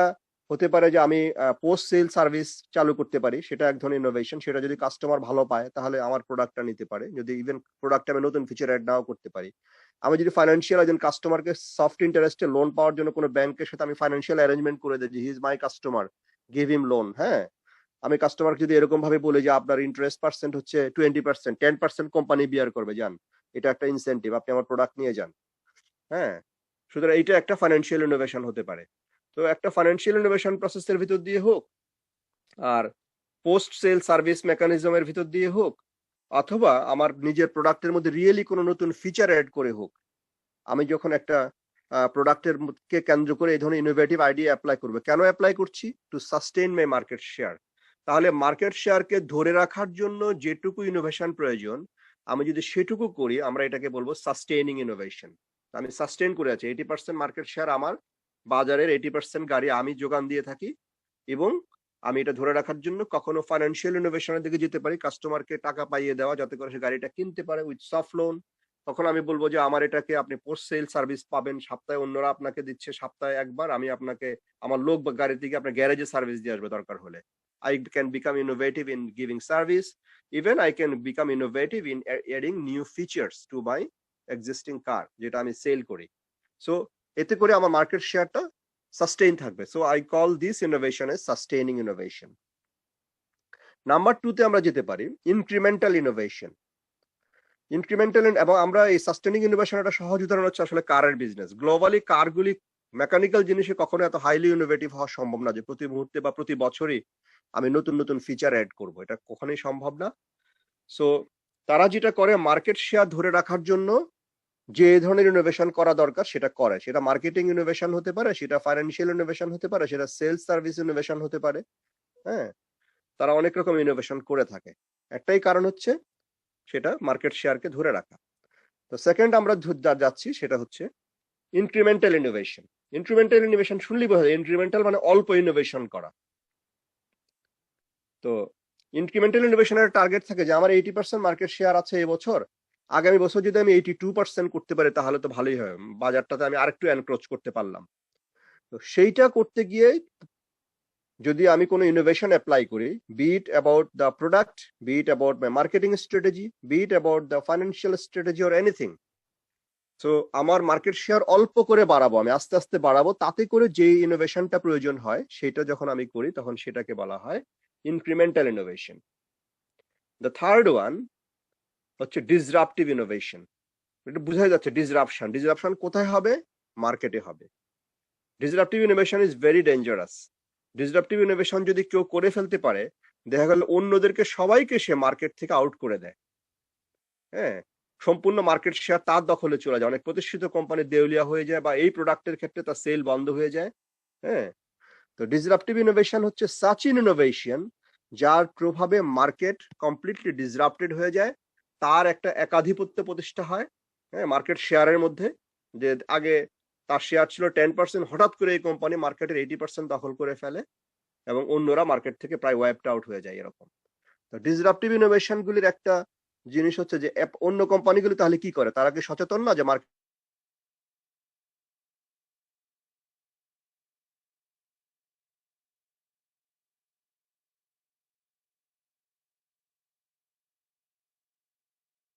হতে পারে যে আমি পোস্ট সেল সার্ভিস চালু করতে পারি, সেটা এক ধরনের ইনোভেশন। সেটা যদি কাস্টমার ভালো পায় তাহলে আমার প্রোডাক্টটা নিতে পারে, যদি ইভেন প্রোডাক্টে আমি নতুন ফিচার অ্যাড নাও করতে পারি। আমি যদি ফাইন্যান্সিয়াল একজন কাস্টমারকে সফট ইন্টারেস্টে লোন পাওয়ার জন্য কোনো ব্যাংকের সাথে আমি ফাইন্যান্সিয়াল অ্যারেঞ্জমেন্ট করে দিই যে he is my customer, give him loan. হ্যাঁ, আমি কাস্টমারকে যদি এরকম ভাবে বলি যে আপনার ইন্টারেস্ট পার্সেন্ট হচ্ছে 20%, 10% কোম্পানি বিয়ার করবে, যান এটা একটা ইনসেন্টিভ, আপনি আমার প্রোডাক্ট নিয়ে যান। হ্যাঁ, সুতরাং এইটা একটা ফাইন্যান্সিয়াল ইনোভেশন হতে পারে। তো একটা ফাইন্যান্সিয়াল ইনোভেশন প্রসেসের ভিতর দিয়ে হোক, আর পোস্ট সেল সার্ভিস মেকানিজমের ভিতর দিয়ে হোক, অথবা আমার নিজের প্রোডাক্টের মধ্যে রিয়েলি কোনো নতুন ফিচার অ্যাড করে হোক, আমি যখন একটা প্রোডাক্টের কে কেন্দ্র করে এই ধরনের ইনোভেটিভ আইডিয়া অ্যাপ্লাই করবে, কেন অ্যাপ্লাই করছি? টু সাস্টেইন মাই মার্কেট শেয়ার। তাহলে মার্কেট শেয়ারকে ধরে রাখার জন্য যেটুকু ইনোভেশন প্রয়োজন আমি যদি সেটুকু করি, আমরা এটাকে বলবো সাস্টেইনিং ইনোভেশন। আমি সাস্টেইন করে আছি, 80% মার্কেট শেয়ার আমার, বাজারের 80% গাড়ি আমি যোগান দিয়ে থাকি, এবং আমি এটা ধরে রাখার জন্য কখনো ফাইন্যান্সিয়াল ইনোভেশনের দিকে যেতে পারি, কাস্টমারকে টাকা পাইয়ে দেওয়া যাতে করে সে গাড়িটা কিনতে পারে উইথ সফট লোন। তখন আমি বলবো যে আমার এটাকে আপনি পোস্ট সেল সার্ভিস পাবেন, সপ্তাহে অন্যরা আপনাকে দিচ্ছে সপ্তাহে একবার, আমি আপনাকে আমার লোক বা গাড়ি থেকে আপনার গ্যারেজে সার্ভিস দিয়ে আসবে দরকার হলে। I can become innovative in giving service. Even I can become innovative in adding new features to my existing car, যেটা আমি সেল করি। সো এতে করে আমার মার্কেট শেয়ারটা সাস্টেইন থাকবে। So I call this innovation as sustaining innovation. Number 2 তে আমরা যেতে পারি ইনক্রিমেন্টাল ইনোভেশন। এবং আমরা এই সাস্টেইনিং ইনোভেশন একটা সহজ উদাহরণ হচ্ছে আসলে কারের বিজনেস। গ্লোবালি কারগুলি মেকানিক্যাল জিনিসে কখনো এত হাইলি ইনোভেটিভ হওয়া সম্ভব না যে প্রতি মুহূর্তে বা প্রতি বছরই আমি নতুন নতুন ফিচার অ্যাড করব, এটা কখনোই সম্ভব না। সো তারা যেটা করে মার্কেট শেয়ার ধরে রাখার জন্য যে ধরনের ইনোভেশন করা দরকার সেটা করে, সেটা মার্কেটিং ইনোভেশন হতে পারে, সেটা ফাইন্যান্সিয়াল ইনোভেশন হতে পারে, সেটা সেলস সার্ভিস ইনোভেশন হতে পারে। হ্যাঁ, তারা অনেক রকম ইনোভেশন করে থাকে, একটাই কারণ হচ্ছে সেটা মার্কেট শেয়ারকে ধরে রাখা। তো সেকেন্ড আমরা যাচ্ছি সেটা হচ্ছে ইনক্রিমেন্টাল ইনোভেশন। ইনক্রিমেন্টাল ইনোভেশন শুনলেই বোঝা যায় ইনক্রিমেন্টাল মানে অল্প ইনোভেশন করা। তো ইনক্রিমেন্টাল ইনোভেশনের টার্গেট থাকে যে আমার 80% মার্কেট শেয়ার আছে এবছর, আগামী বছর যদি আমি 82% করতে পারি তাহলে তো ভালোই হয়, বাজারটাতে আমি আরেকটু এনক্রোচ করতে পারলাম। তো সেইটা করতে গিয়ে যদি আমি কোনো ইনোভেশন অ্যাপ্লাই করি, be it about the product, be it about my marketing strategy, be it about the financial strategy or anything, so আমার মার্কেট শেয়ার অল্প করে বাড়াবো, আমি আস্তে আস্তে বাড়াবো, তাতে করে যে ইনোভেশনটা প্রয়োজন হয় সেটা যখন আমি করি তখন সেটাকে বলা হয় incremental innovation. The third one হচ্ছে ডিসরাপটিভ ইনোভেশন। এটা বোঝা যাচ্ছে ডিসরাপশন। ডিসরাপশন কোথায় হবে? মার্কেটে হবে। Disruptive innovation is very dangerous. Disruptive innovation যদি কেউ করে ফেলতে পারে, দেখা গেল অন্যদেরকে সবাইকে সে মার্কেট থেকে আউট করে দেয়। হ্যাঁ, সম্পূর্ণ মার্কেট শেয়ার তার দখলে চলে যায়, অনেক প্রতিষ্ঠিত কোম্পানি দেউলিয়া হয়ে যায় বা এই প্রোডাক্টের ক্ষেত্রে তার সেল বন্ধ হয়ে যায়। হ্যাঁ, তো ডিসরাপটিভ ইনোভেশন হচ্ছে সাচ ইন ইনোভেশন যার প্রভাবে মার্কেট কমপ্লিটলি ডিসরাপ্টেড হয়ে যায়, তার একটা একাধিপত্য প্রতিষ্ঠা হয়। হ্যাঁ, মার্কেট শেয়ারের মধ্যে, যে আগে তার শেয়ার ছিল 10%, হঠাৎ করে এই কোম্পানি মার্কেটের 80% দখল করে ফেলে এবং অন্যরা মার্কেট থেকে প্রায় ওয়াইপড আউট হয়ে যায় এরকম। তো ডিসরাপটিভ ইনোভেশন গুলির একটা জিনিস হচ্ছে যে অন্য কোম্পানিগুলি তাহলে কি করে, তারা কি সচেতন না যে market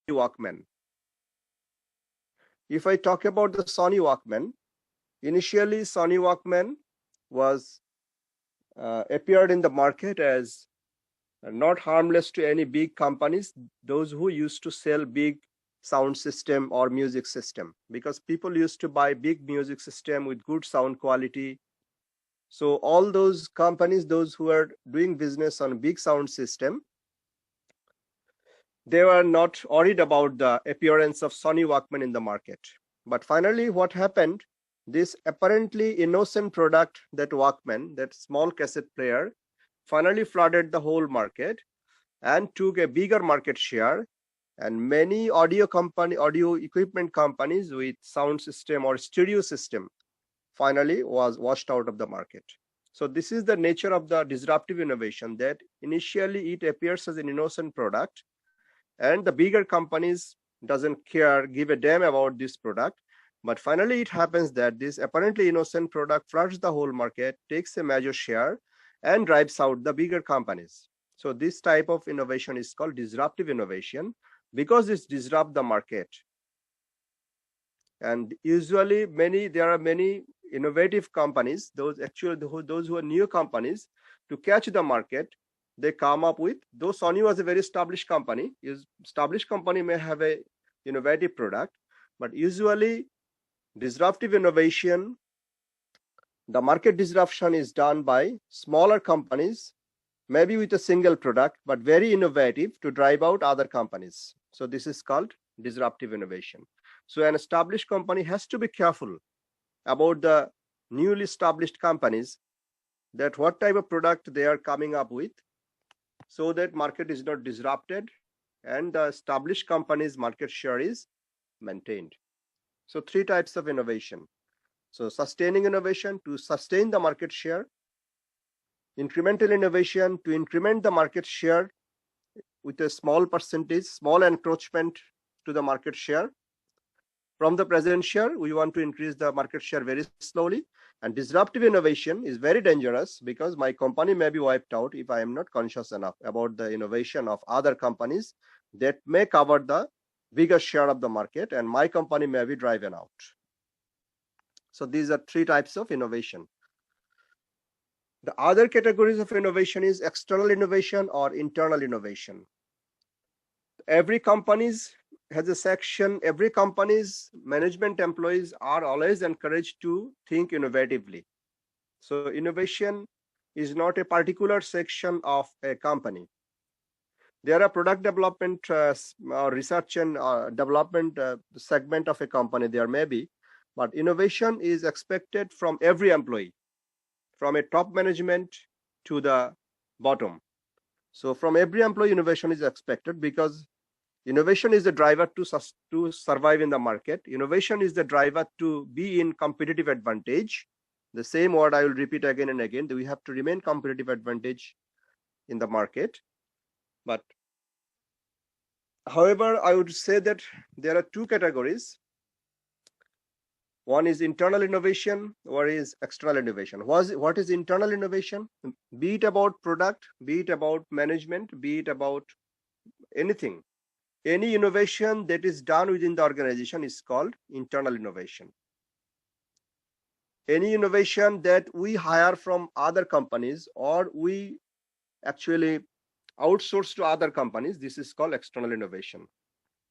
Walkman. If I talk about the Sony Walkman, initially Sony Walkman was appeared in the market as not harmless to any big companies, those who used to sell big sound system or music system, because people used to buy big music system with good sound quality. So all those companies, those who are doing business on big sound system, they were not worried about the appearance of Sony Walkman in the market. But finally, what happened? This apparently innocent product, that Walkman, that small cassette player, finally flooded the whole market and took a bigger market share. And many audio equipment companies with sound system or stereo system finally was washed out of the market. So this is the nature of the disruptive innovation, that initially it appears as an innocent product, and the bigger companies doesn't care, give a damn about this product. But finally it happens that this apparently innocent product floods the whole market, takes a major share, and drives out the bigger companies. So this type of innovation is called disruptive innovation, because it's disrupt the market. And usually there are many innovative companies, those who are new companies, to catch the market, they come up with, though Sony was a very established company, may have a innovative product, but usually disruptive innovation, the market disruption is done by smaller companies, maybe with a single product, but very innovative to drive out other companies. So this is called disruptive innovation. So an established company has to be careful about the newly established companies, that what type of product they are coming up with, so that market is not disrupted and the established company's market share is maintained. So three types of innovation. So sustaining innovation, to sustain the market share; incremental innovation, to increment the market share with a small percentage, small encroachment to the market share. From the present share, we want to increase the market share very slowly. And disruptive innovation is very dangerous, because my company may be wiped out if I am not conscious enough about the innovation of other companies that may cover the bigger share of the market, and my company may be driven out. So these are three types of innovation. The other categories of innovation is external innovation or internal innovation. Every company has a section, every company's management employees are always encouraged to think innovatively. So innovation is not a particular section of a company. There are product development or research and development segment of a company, there may be, but innovation is expected from every employee, from a top management to the bottom. So from every employee, innovation is expected, because innovation is the driver to survive in the market. Innovation is the driver to be in competitive advantage. The same word I will repeat again and again, that we have to remain competitive advantage in the market. But however, I would say that there are two categories. One is internal innovation, one is external innovation. What is internal innovation? Be it about product, be it about management, be it about anything. Any innovation that is done within the organization is called internal innovation. Any innovation that we hire from other companies, or we actually outsource to other companies, this is called external innovation.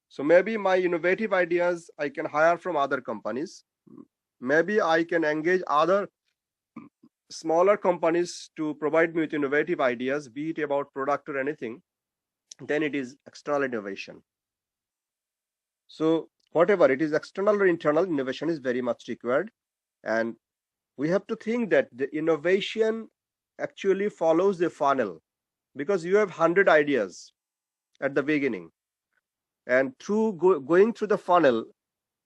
So maybe my innovative ideas I can hire from other companies. Maybe I can engage other smaller companies to provide me with innovative ideas, be it about product or anything. Then it is external innovation. So whatever it is, external or internal, innovation is very much required. And we have to think that the innovation actually follows the funnel, because you have 100 ideas at the beginning, and through going through the funnel,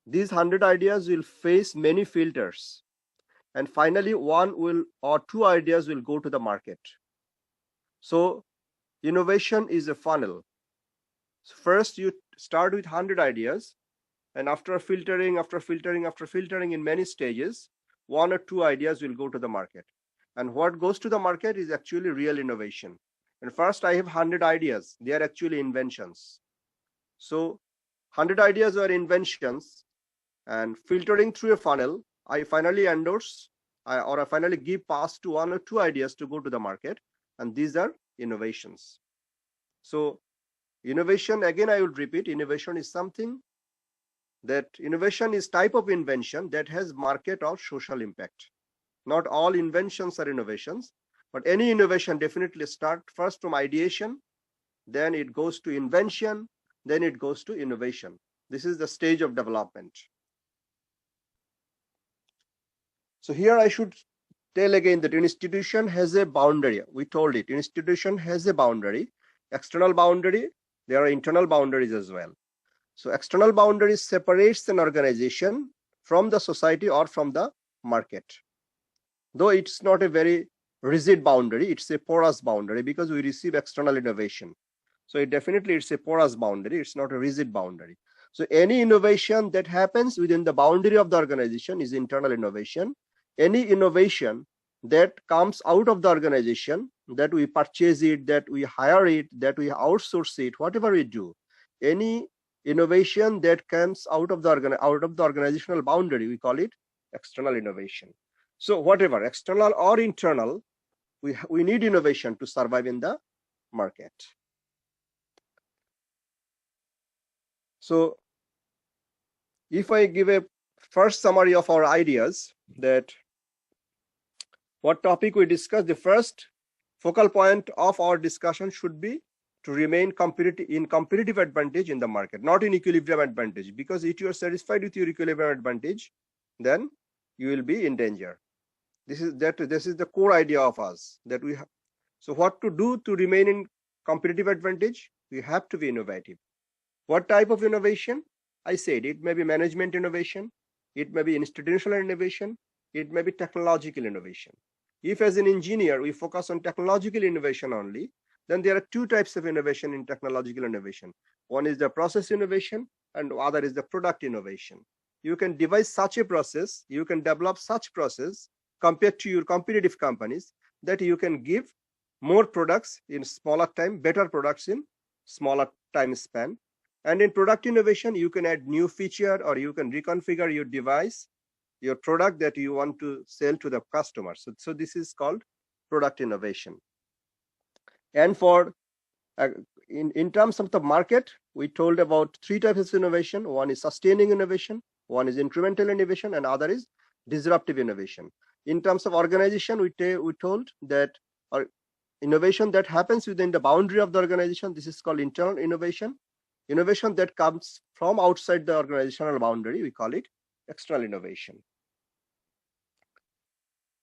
these 100 ideas will face many filters, and finally one or two ideas will go to the market. So innovation is a funnel. So first you start with 100 ideas, and after filtering in many stages, one or two ideas will go to the market. And what goes to the market is actually real innovation. And first I have 100 ideas, they are actually inventions. So 100 ideas were inventions, and filtering through a funnel, I finally endorse or I finally give pass to 1 or 2 ideas to go to the market, and these are innovations. So innovation, again I would repeat, innovation is something that innovation is type of invention that has market or social impact. Not all inventions are innovations, but any innovation definitely start first from ideation, then it goes to invention, then it goes to innovation. This is the stage of development. So here I should tell again that institution has a boundary. We told it, institution has a boundary, external boundary, there are internal boundaries as well. So external boundaries separates an organization from the society or from the market. Though it's not a very rigid boundary, it's a porous boundary because we receive external innovation. So it's a porous boundary, it's not a rigid boundary. So any innovation that happens within the boundary of the organization is internal innovation. Any innovation that comes out of the organization, that we purchase it, that we hire it, that we outsource it, whatever we do, any innovation that comes out of the organizational boundary, we call it external innovation. So whatever, external or internal, we need innovation to survive in the market. So if I give a first summary of our ideas, that what topic we discussed, the first focal point of our discussion should be to remain competitive advantage in the market, not in equilibrium advantage, because if you are satisfied with your equilibrium advantage, then you will be in danger. This is the core idea of us, that we have. So what to do to remain in competitive advantage? We have to be innovative. What type of innovation? I said it may be management innovation, it may be institutional innovation, it may be technological innovation. If as an engineer we focus on technological innovation only, then there are two types of innovation in technological innovation. One is the process innovation and the other is the product innovation. You can devise such a process, you can develop such process compared to your competitive companies, that you can give more products in smaller time, better products in smaller time span. And in product innovation, you can add new feature or you can reconfigure your device, your product that you want to sell to the customer. So this is called product innovation. And for in terms of the market, we told about three types of innovation. One is sustaining innovation, one is incremental innovation, and other is disruptive innovation. In terms of organization, we told that innovation that happens within the boundary of the organization, this is called internal innovation. Innovation that comes from outside the organizational boundary, we call it external innovation.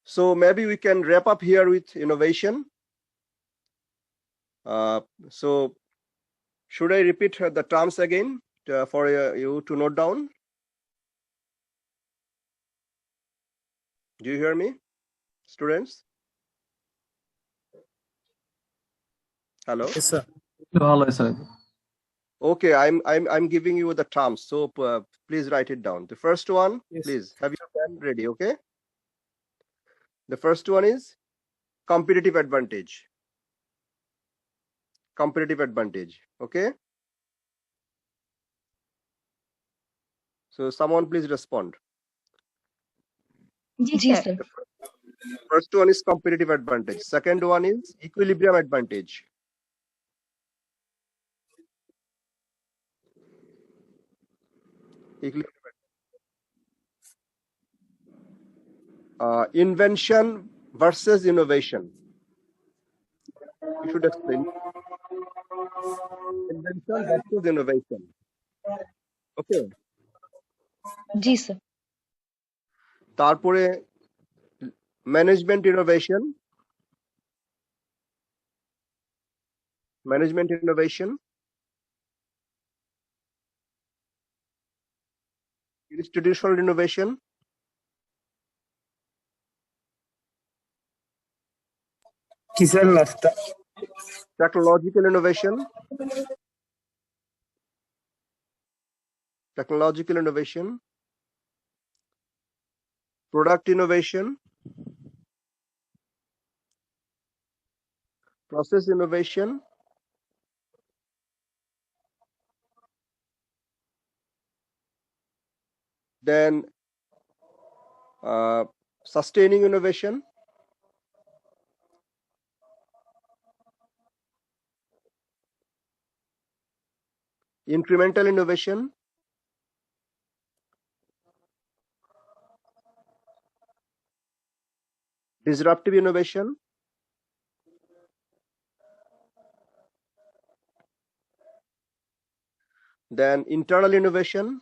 So maybe we can wrap up here with innovation. So should I repeat the terms again for you to note down? Do you hear me, students? Hello? Yes, sir. Hello, sir. Okay, I'm giving you the terms, so please write it down. The first one, Yes. please have your pen ready, okay? The first one is competitive advantage. Competitive advantage, okay? So someone please respond. जी sir. First one is competitive advantage. Second one is equilibrium advantage. Invention versus innovation. You should explain. Invention versus innovation. Okay. जी sir. তারপরে management innovation. Management innovation. Institutional innovation. किसर रास्ता Technological innovation. Technological innovation. Product innovation. Process innovation. Then sustaining innovation, incremental innovation, disruptive innovation, then internal innovation,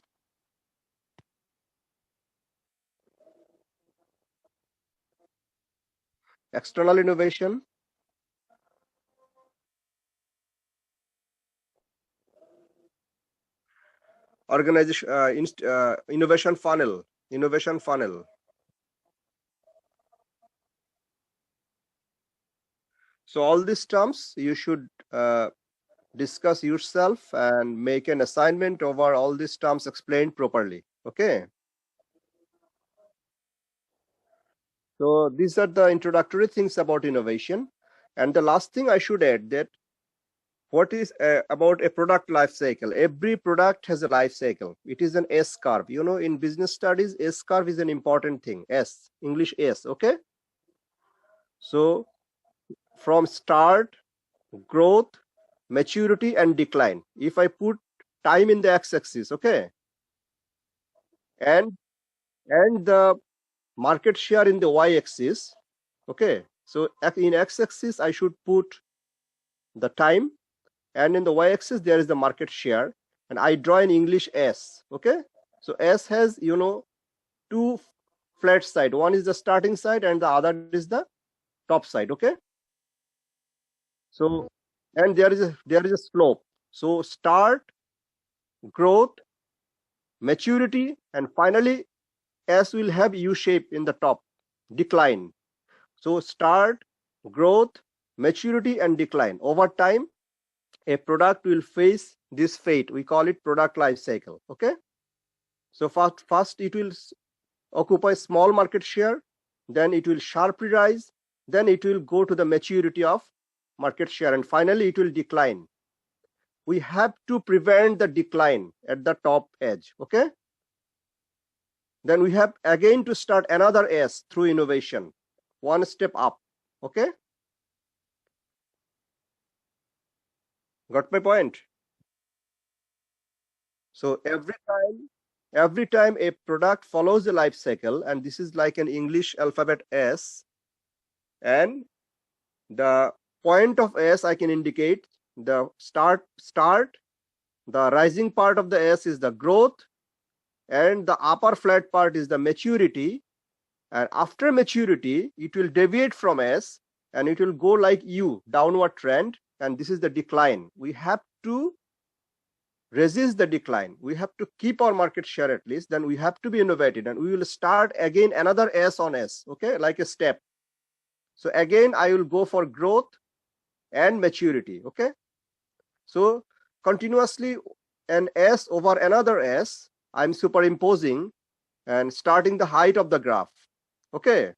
external innovation, organization, innovation funnel. So all these terms you should discuss yourself and make an assignment over all these terms explained properly. Okay. So these are the introductory things about innovation. And the last thing I should add that what is about a product life cycle. Every product has a life cycle. It is an S curve. You know, in business studies, S curve is an important thing. S, English S, okay? So from start, growth, maturity, and decline. If I put time in the x-axis, okay, and the market share in the y-axis, okay. So in x-axis I should put the time, and in the y-axis there is the market share, and I draw in English S, okay. So S has, you know, two flat side. One is the starting side and the other is the top side, okay. So and there is a slope. So start, growth, maturity, and finally S will have U shape in the top, decline. So start, growth, maturity, and decline. Over time, a product will face this fate. We call it product life cycle. Okay. So first it will occupy small market share, then it will sharply rise, then it will go to the maturity of market share, and finally it will decline. We have to prevent the decline at the top edge. Okay. Then we have again to start another S through innovation, one step up. Okay. Got my point? So every time a product follows the life cycle, and this is like an English alphabet S, and the point of S I can indicate the start, the rising part of the S is the growth, and the upper flat part is the maturity, and after maturity it will deviate from S and it will go like U, downward trend, and this is the decline. We have to resist the decline. We have to keep our market share at least. Then we have to be innovative, and we will start again another S on S, okay, like a step. So again I will go for growth and maturity. Okay. So continuously an S over another S I'm superimposing and starting the height of the graph. Okay.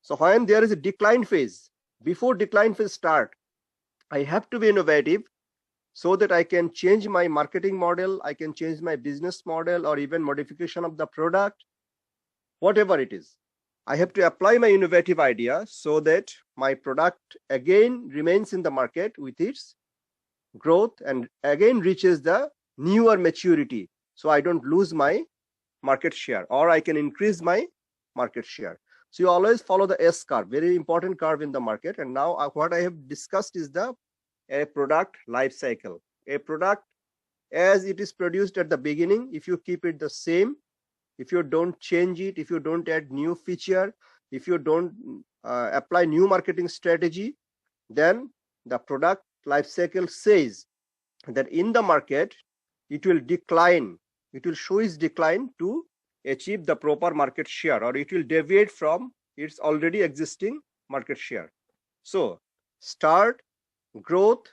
So when there is a decline phase, before decline phase start, I have to be innovative so that I can change my marketing model, I can change my business model, or even modification of the product, whatever it is. I have to apply my innovative idea so that my product again remains in the market with its growth and again reaches the newer maturity. So I don't lose my market share, or I can increase my market share. So you always follow the S curve, very important curve in the market. And now what I have discussed is a product life cycle. A product as it is produced at the beginning, if you keep it the same, if you don't change it, if you don't add new feature, if you don't apply new marketing strategy, then the product life cycle says that in the market it will decline, it will show its decline to achieve the proper market share, or it will deviate from its already existing market share. So start, growth,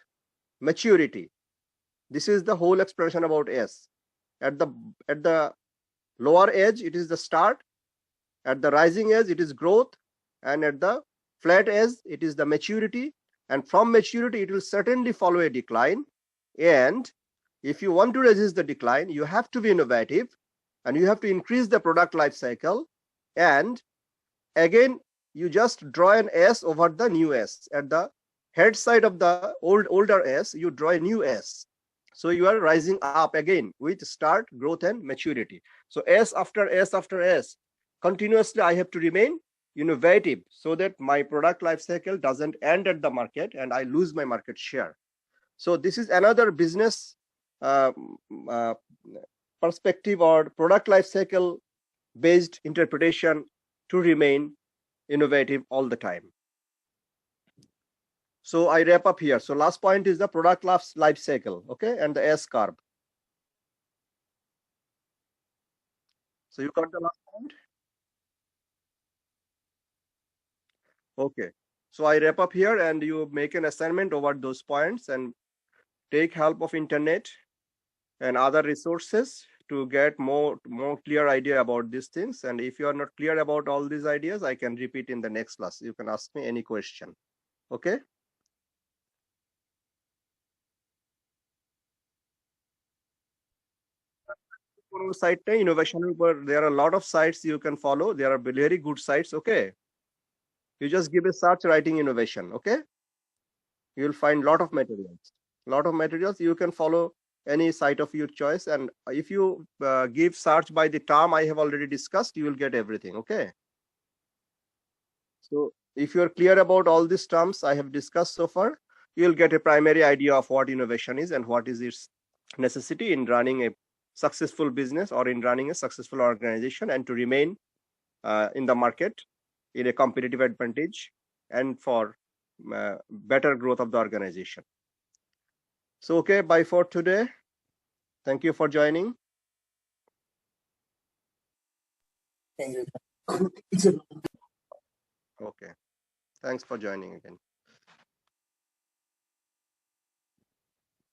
maturity. This is the whole explanation about S. At the lower edge it is the start, at the rising edge it is growth, and at the flat edge it is the maturity, and from maturity it will certainly follow a decline. And if you want to resist the decline, you have to be innovative, and you have to increase the product life cycle. And again, you just draw an S over the new S. At the head side of the older S, you draw a new S. So you are rising up again with start, growth, and maturity. So S after S after S, continuously I have to remain innovative so that my product life cycle doesn't end at the market and I lose my market share. So this is another business perspective or product life cycle based interpretation to remain innovative all the time. So I wrap up here. So last point is the product life cycle, okay, and the S curve. So you got the last point? Okay. So I wrap up here and you make an assignment over those points and take help of internet and other resources to get more clear idea about these things. And if you are not clear about all these ideas, I can repeat in the next class. You can ask me any question. Okay. Site innovation, but there are a lot of sites you can follow. There are very good sites. Okay. You just give a search writing innovation. Okay. You will find lot of materials. You can follow any site of your choice. And if you give search by the term I have already discussed, you will get everything. Okay. So if you are clear about all these terms I have discussed so far, you will get a primary idea of what innovation is and what is its necessity in running a successful business or in running a successful organization and to remain in the market in a competitive advantage and for better growth of the organization. So, okay, bye for today. Thank you for joining. Thank you. Okay. Thanks for joining again.